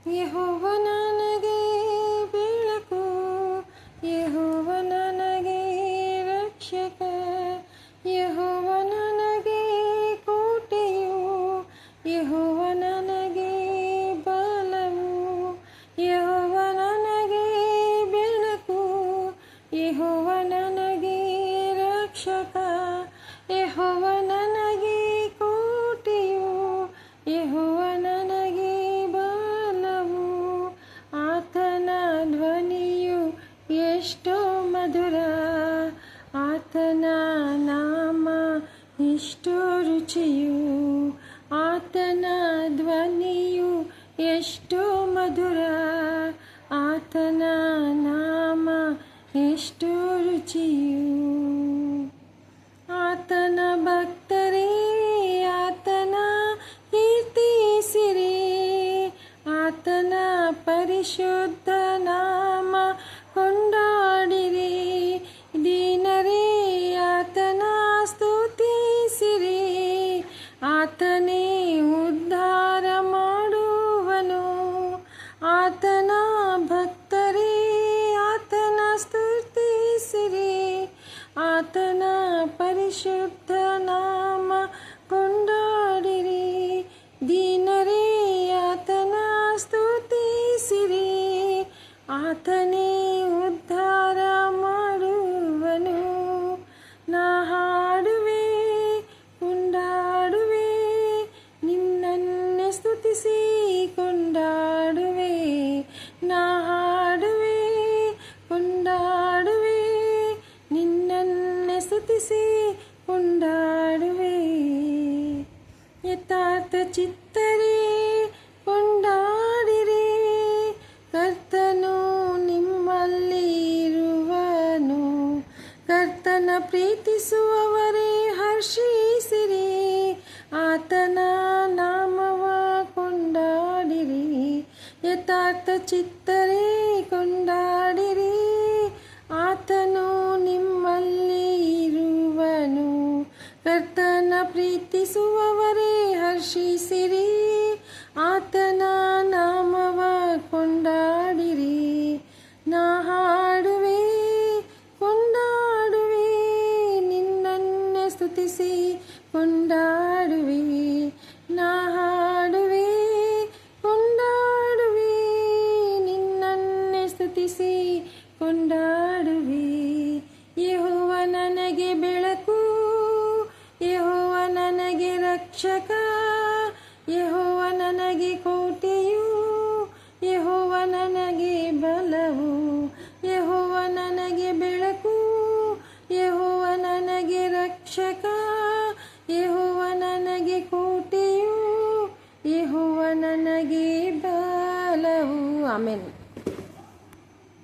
ಯೆಹೋವ ನನಗೆ ಬೆಳಕು, ಯೆಹೋವ ನನಗೆ ರಕ್ಷಕ, ಯೆಹೋವ ನನಗೆ ಕೋಟೆಯು, ಯೆಹೋವ ನನಗೆ ಬಲವು, ಯೆಹೋವ ನನಗೆ ಬೆಳಕು, ಯೆಹೋವ ನನಗೆ ರಕ್ಷಕ, ಯೆಹೋವ ನನಗೆ ಕೋಟೆಯು, ಯೆಹೋವ ನನಗೆ ಬಲವು. ಆತನ ಧ್ವನಿಯು ಎಷ್ಟೋ ಮಧುರ, ಆತನ ನಾಮ ಎಷ್ಟೋ ರುಚಿಯು, ಆತನ ಧ್ವನಿಯು ಎಷ್ಟೋ ಮಧುರ, ಆತನ ನಾಮ ಎಷ್ಟೋ ರುಚಿಯು. ಆತನ ಭಕ್ತರೇ ಆತನ ಕೀರ್ತಿಸಿರಿ, ಆತನ ಪರಿಶುದ್ಧ ನಾಮ ಕೊಂಡಾಡಿರಿ. ದೀನರೇ ಆತನ ಸ್ತುತಿಸಿರಿ, ಆತನೇ ಉದ್ಧಾರ ಮಾಡುವನು. ಆತನ ಭಕ್ತರೇ ಆತನ ಸ್ತುತಿಸಿರಿ, ಆತನ ಪರಿಶುದ್ಧ ನಾಮ ಕೊಂಡಾಡಿರಿ. ದೀನರೇ ಆತನ ಸ್ತುತಿಸಿರಿ, ಆತನೇ ಉದ್ಧಾರ ಮಾಡುವನು. ನಾ ಹಾಡುವೆ ಕೊಂಡಾಡುವೆ, ನಿನ್ನನ್ನೇ ಸ್ತುತಿಸಿ ಕೊಂಡಾಡುವೆ. ನಾ ಹಾಡುವೆ ಕೊಂಡಾಡುವೆ, ನಿನ್ನನ್ನೇ ಸ್ತುತಿಸಿ ಕೊಂಡಾಡುವೆ. ಯಥಾರ್ಥ ಚಿತ್ತರೇ ಕೊಂಡಾಡಿರಿ, ಕರ್ತನು ನಿಮ್ಮಲ್ಲಿ ಇರುವನು. ಕರ್ತನ ಪ್ರೀತಿಸುವವರೇ ಹರ್ಷಿಸಿರಿ, ಆತನ ನಾಮವ ಕೊಂಡಾಡಿರಿ. ಯಥಾರ್ಥ ಚಿತ್ತರೇ ಕೊಂಡಾಡಿರಿ, ಆತನು ನಿಮ್ಮಲ್ಲಿ ಇರುವನು. ಕರ್ತನ ಪ್ರೀತಿಸುವವರೇ ಹರ್ಷಿಸಿರಿ, ಆತನ ನಾಮವ ಕೊಂಡಾಡಿರಿ. ನಾ ಹಾಡುವೆ ಕೊಂಡಾಡುವೆ, ನಿನ್ನನ್ನೇ ಸ್ತುತಿಸಿ ಕೊಂಡಾಡುವೆ. ನಾ ಹಾಡುವೆ ಕೊಂಡಾಡುವೆ, ನಿನ್ನನ್ನೇ ಸ್ತುತಿಸಿ ಕೊಂಡಾಡುವೆ. ಯೆಹೋವ ನನಗೆ ಬೆಳಕು, ಯೆಹೋವ ನನಗೆ ರಕ್ಷಕ, ಯೆಹೋವ ನನಗೆ ಕೋಟೆಯು, ಯೆಹೋವ ನನಗೆ ಬಲವು, ಯೆಹೋವ ನನಗೆ ಬೆಳಕು, ಯೆಹೋವ ನನಗೆ ರಕ್ಷಕ, ಯೆಹೋವ ನನಗೆ ಕೋಟೆಯು, ಯೆಹೋವ ನನಗೆ ಬಲವು. ಆಮೆನ್.